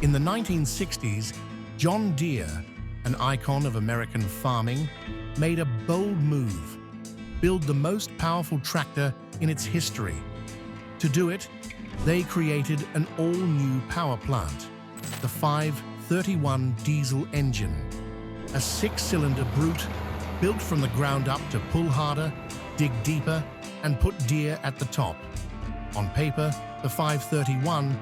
In the 1960s, John Deere, an icon of American farming, made a bold move: build the most powerful tractor in its history. To do it, they created an all-new power plant, the 531 diesel engine, a six-cylinder brute built from the ground up to pull harder, dig deeper, and put Deere at the top. On paper, the 531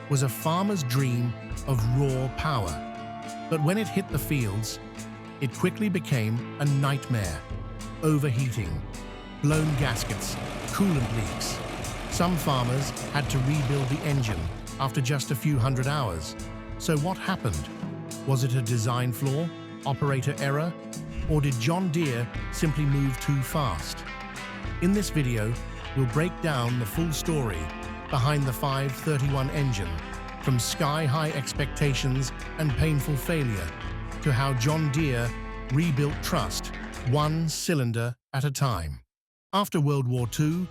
was a farmer's dream of raw power. But when it hit the fields, it quickly became a nightmare. Overheating, blown gaskets, coolant leaks. Some farmers had to rebuild the engine after just a few hundred hours. So what happened? Was it a design flaw, operator error, or did John Deere simply move too fast? In this video, we'll break down the full story behind the 531 engine, from sky-high expectations and painful failure to how John Deere rebuilt trust, one cylinder at a time. After World War II,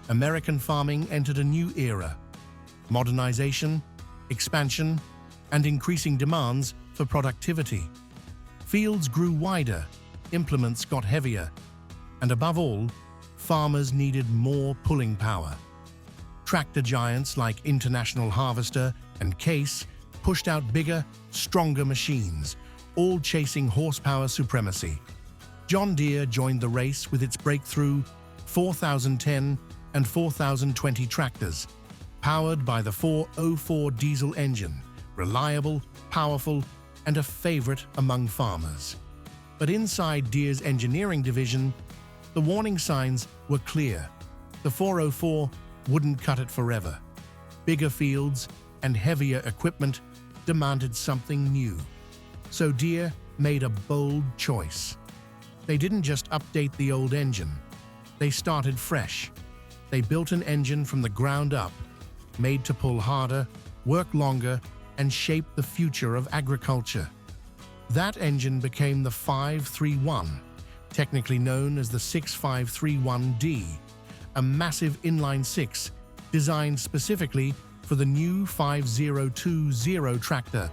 American farming entered a new era. Modernization, expansion, and increasing demands for productivity. Fields grew wider, implements got heavier, and above all, farmers needed more pulling power. Tractor giants like International Harvester and Case pushed out bigger, stronger machines, all chasing horsepower supremacy. John Deere joined the race with its breakthrough 4010 and 4020 tractors, powered by the 404 diesel engine, reliable, powerful, and a favorite among farmers. But inside Deere's engineering division, the warning signs were clear. The 404 wouldn't cut it forever. Bigger fields and heavier equipment demanded something new. So Deere made a bold choice. They didn't just update the old engine. They started fresh. They built an engine from the ground up, made to pull harder, work longer, and shape the future of agriculture. That engine became the 531, technically known as the 6531D, a massive inline-six designed specifically for the new 5020 tractor,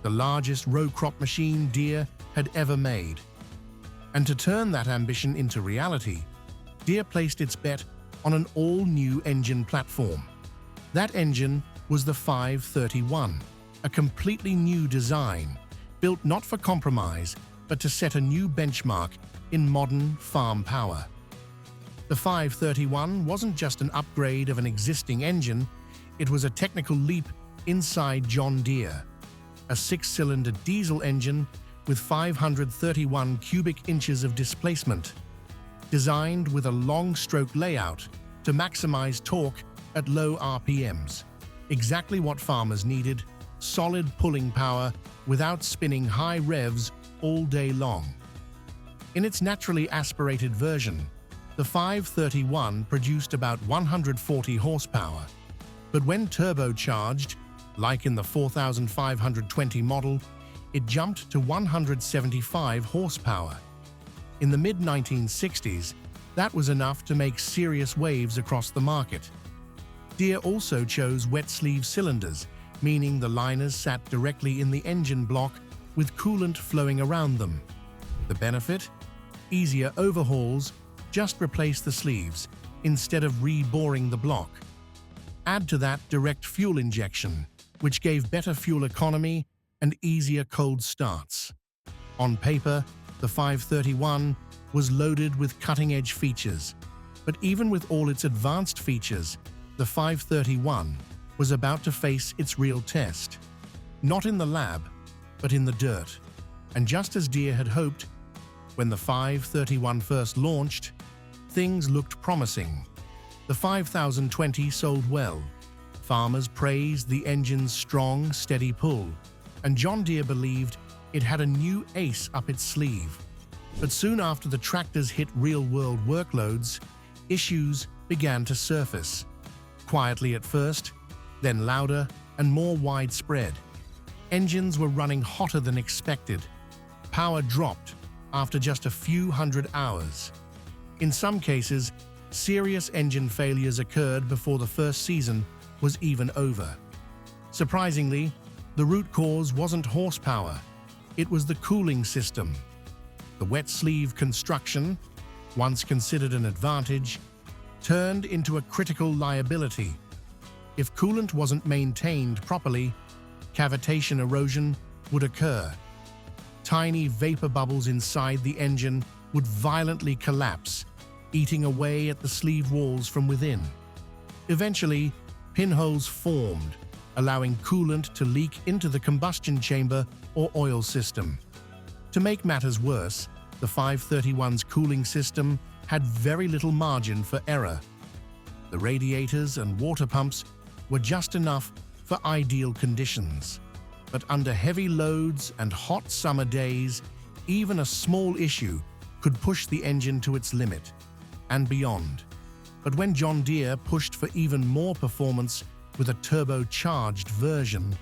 the largest row crop machine Deere had ever made. And to turn that ambition into reality, Deere placed its bet on an all-new engine platform. That engine was the 531, a completely new design, built not for compromise, but to set a new benchmark in modern farm power. The 531 wasn't just an upgrade of an existing engine, it was a technical leap inside John Deere, a six-cylinder diesel engine with 531 cubic inches of displacement, designed with a long-stroke layout to maximize torque at low RPMs. Exactly what farmers needed: solid pulling power without spinning high revs all day long. In its naturally aspirated version, the 531 produced about 140 horsepower, but when turbocharged, like in the 4520 model, it jumped to 175 horsepower. In the mid-1960s, that was enough to make serious waves across the market. Deere also chose wet sleeve cylinders, meaning the liners sat directly in the engine block with coolant flowing around them. The benefit? Easier overhauls. Just replace the sleeves instead of reboring the block. Add to that direct fuel injection, which gave better fuel economy and easier cold starts. On paper, the 531 was loaded with cutting-edge features, but even with all its advanced features, the 531 was about to face its real test. Not in the lab, but in the dirt. And just as Deere had hoped, when the 531 first launched, things looked promising. The 5020 sold well. Farmers praised the engine's strong, steady pull, and John Deere believed it had a new ace up its sleeve. But soon after the tractors hit real-world workloads, issues began to surface. Quietly at first, then louder and more widespread. Engines were running hotter than expected. Power dropped after just a few hundred hours. In some cases, serious engine failures occurred before the first season was even over. Surprisingly, The root cause wasn't horsepower, it was the cooling system. The wet sleeve construction, once considered an advantage, turned into a critical liability. If coolant wasn't maintained properly, cavitation erosion would occur. Tiny vapor bubbles inside the engine would violently collapse, eating away at the sleeve walls from within. Eventually, pinholes formed, allowing coolant to leak into the combustion chamber or oil system. To make matters worse, the 531's cooling system had very little margin for error. The radiators and water pumps were just enough for ideal conditions. But under heavy loads and hot summer days, even a small issue could push the engine to its limit and beyond. But when John Deere pushed for even more performance with a turbocharged version,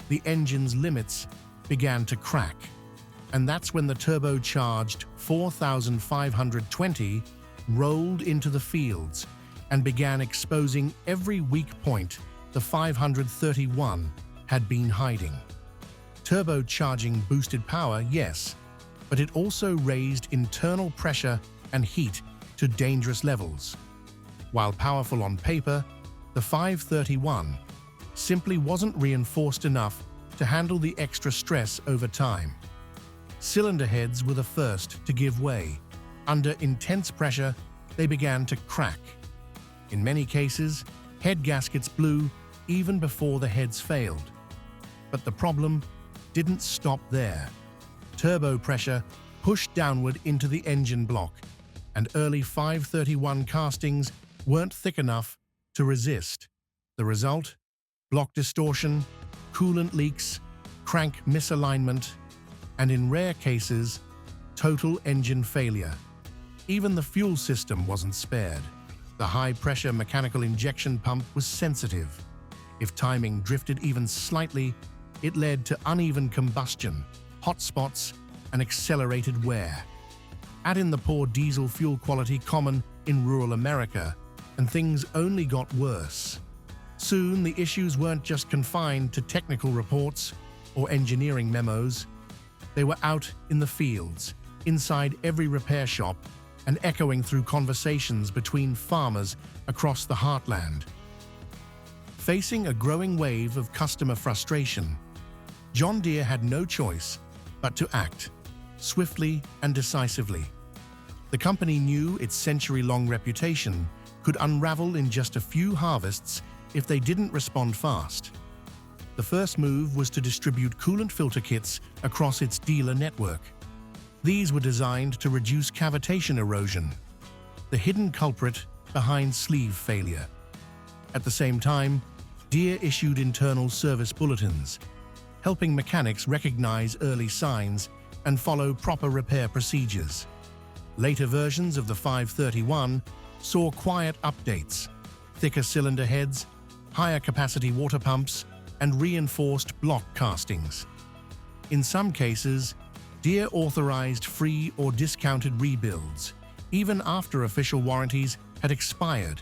the engine's limits began to crack. And that's when the turbocharged 4520 rolled into the fields and began exposing every weak point the 531 had been hiding. Turbocharging boosted power, yes, but it also raised internal pressure and heat to dangerous levels. While powerful on paper, the 531 simply wasn't reinforced enough to handle the extra stress over time. Cylinder heads were the first to give way. Under intense pressure, they began to crack. In many cases, head gaskets blew even before the heads failed. But the problem didn't stop there. Turbo pressure pushed downward into the engine block, and early 531 castings weren't thick enough to resist. The result? Block distortion, coolant leaks, crank misalignment, and in rare cases, total engine failure. Even the fuel system wasn't spared. The high-pressure mechanical injection pump was sensitive. If timing drifted even slightly, it led to uneven combustion, hot spots, and accelerated wear. Add in the poor diesel fuel quality common in rural America, and things only got worse. Soon, the issues weren't just confined to technical reports or engineering memos. They were out in the fields, inside every repair shop, and echoing through conversations between farmers across the heartland. Facing a growing wave of customer frustration, John Deere had no choice but to act, swiftly and decisively. The company knew its century-long reputation could unravel in just a few harvests if they didn't respond fast. The first move was to distribute coolant filter kits across its dealer network. These were designed to reduce cavitation erosion, the hidden culprit behind sleeve failure. At the same time, Deere issued internal service bulletins, helping mechanics recognize early signs and follow proper repair procedures. Later versions of the 531 saw quiet updates, thicker cylinder heads, higher capacity water pumps, and reinforced block castings. In some cases, Deere authorized free or discounted rebuilds, even after official warranties had expired.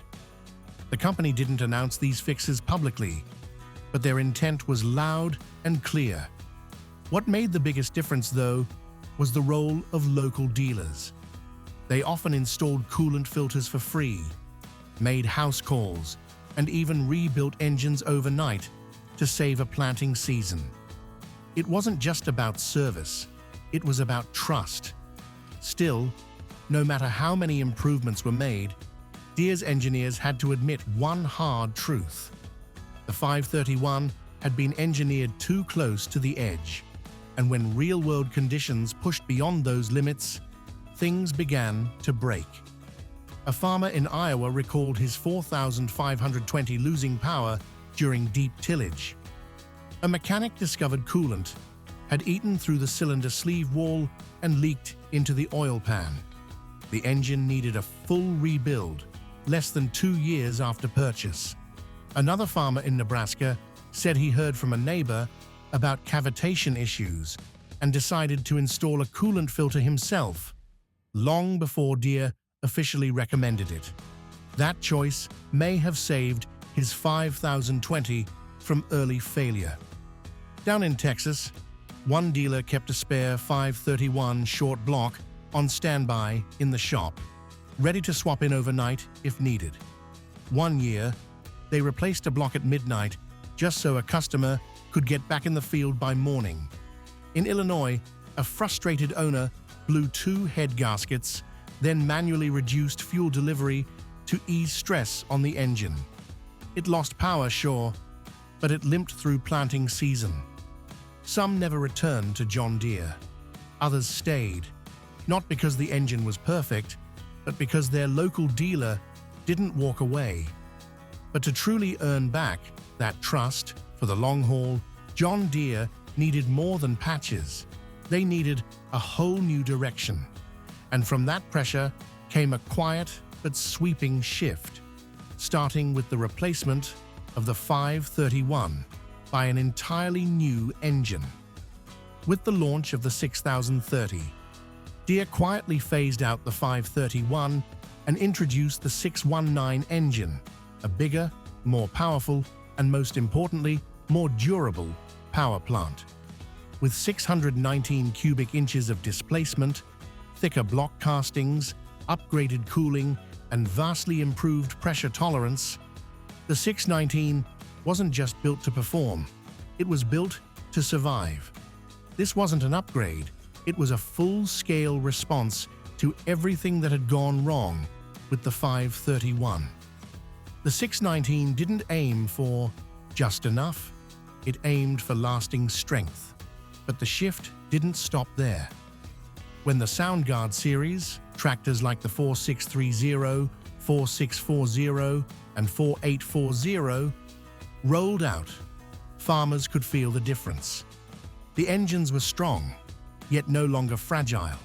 The company didn't announce these fixes publicly, but their intent was loud and clear. What made the biggest difference, though, was the role of local dealers. They often installed coolant filters for free, made house calls, and even rebuilt engines overnight to save a planting season. It wasn't just about service, it was about trust. Still, no matter how many improvements were made, Deere's engineers had to admit one hard truth. The 531 had been engineered too close to the edge, and when real-world conditions pushed beyond those limits, things began to break. A farmer in Iowa recalled his 4,520 losing power during deep tillage. A mechanic discovered coolant had eaten through the cylinder sleeve wall and leaked into the oil pan. The engine needed a full rebuild, less than 2 years after purchase. Another farmer in Nebraska said he heard from a neighbor about cavitation issues and decided to install a coolant filter himself, long before Deere officially recommended it. That choice may have saved his 5020 from early failure. Down in Texas, one dealer kept a spare 531 short block on standby in the shop, ready to swap in overnight if needed. One year, they replaced a block at midnight just so a customer could get back in the field by morning. In Illinois, a frustrated owner blew 2 head gaskets, then manually reduced fuel delivery to ease stress on the engine. It lost power, sure, but it limped through planting season. Some never returned to John Deere. Others stayed, not because the engine was perfect, but because their local dealer didn't walk away. But to truly earn back that trust for the long haul, John Deere needed more than patches. They needed a whole new direction. And from that pressure came a quiet but sweeping shift, starting with the replacement of the 531 by an entirely new engine. With the launch of the 6030, Deere quietly phased out the 531 and introduced the 619 engine, a bigger, more powerful, and most importantly, more durable power plant. With 619 cubic inches of displacement, thicker block castings, upgraded cooling, and vastly improved pressure tolerance, the 619 wasn't just built to perform, it was built to survive. This wasn't an upgrade, it was a full-scale response to everything that had gone wrong with the 531. The 619 didn't aim for just enough, it aimed for lasting strength. But the shift didn't stop there. When the SoundGuard series, tractors like the 4630, 4640, and 4840, rolled out, farmers could feel the difference. The engines were strong, yet no longer fragile.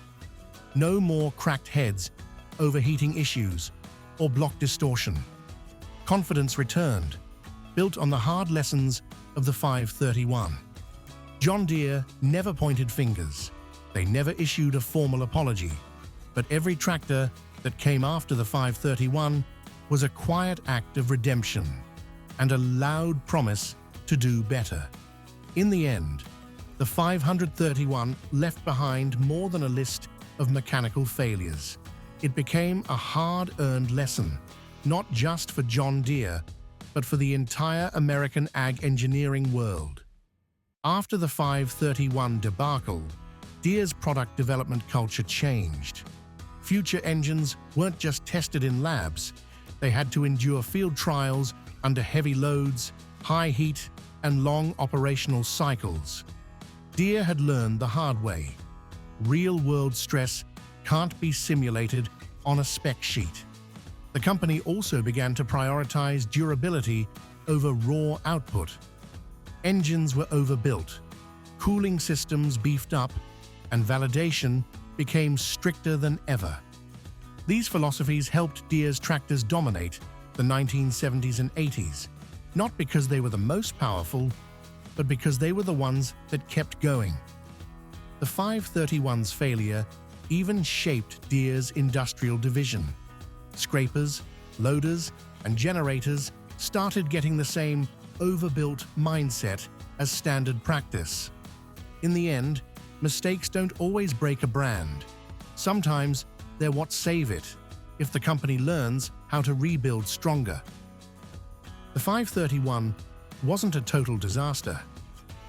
No more cracked heads, overheating issues, or block distortion. Confidence returned, built on the hard lessons of the 531. John Deere never pointed fingers. They never issued a formal apology. But every tractor that came after the 531 was a quiet act of redemption and a loud promise to do better. In the end, the 531 left behind more than a list of mechanical failures. It became a hard-earned lesson, not just for John Deere, but for the entire American ag engineering world. After the 531 debacle, Deere's product development culture changed. Future engines weren't just tested in labs, they had to endure field trials under heavy loads, high heat, and long operational cycles. Deere had learned the hard way. Real-world stress can't be simulated on a spec sheet. The company also began to prioritize durability over raw output. Engines were overbuilt, cooling systems beefed up, and validation became stricter than ever. These philosophies helped Deere's tractors dominate the 1970s and 80s, not because they were the most powerful, but because they were the ones that kept going. The 531's failure even shaped Deere's industrial division. Scrapers, loaders, and generators started getting the same overbuilt mindset as standard practice. In the end, mistakes don't always break a brand. Sometimes they're what save it, if the company learns how to rebuild stronger. The 531 wasn't a total disaster,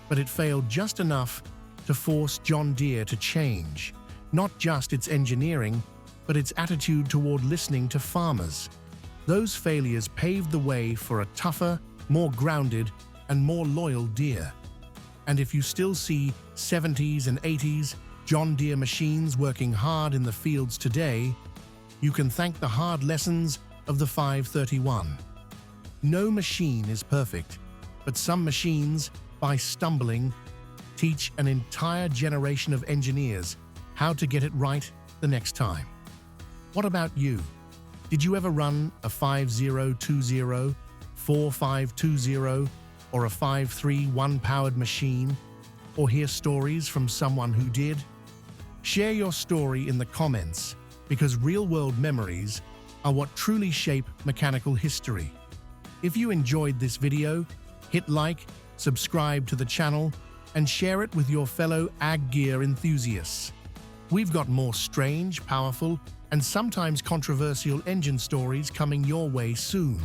but it failed just enough to force John Deere to change, not just its engineering, but its attitude toward listening to farmers. Those failures paved the way for a tougher, more grounded, and more loyal Deere. And if you still see 70s and 80s John Deere machines working hard in the fields today, you can thank the hard lessons of the 531. No machine is perfect, but some machines, by stumbling, teach an entire generation of engineers how to get it right the next time. What about you? Did you ever run a 5020, 4520, or a 531 powered machine? Or hear stories from someone who did? Share your story in the comments, because real-world memories are what truly shape mechanical history. If you enjoyed this video, hit like, subscribe to the channel, and share it with your fellow ag gear enthusiasts. We've got more strange, powerful, and sometimes controversial engine stories coming your way soon.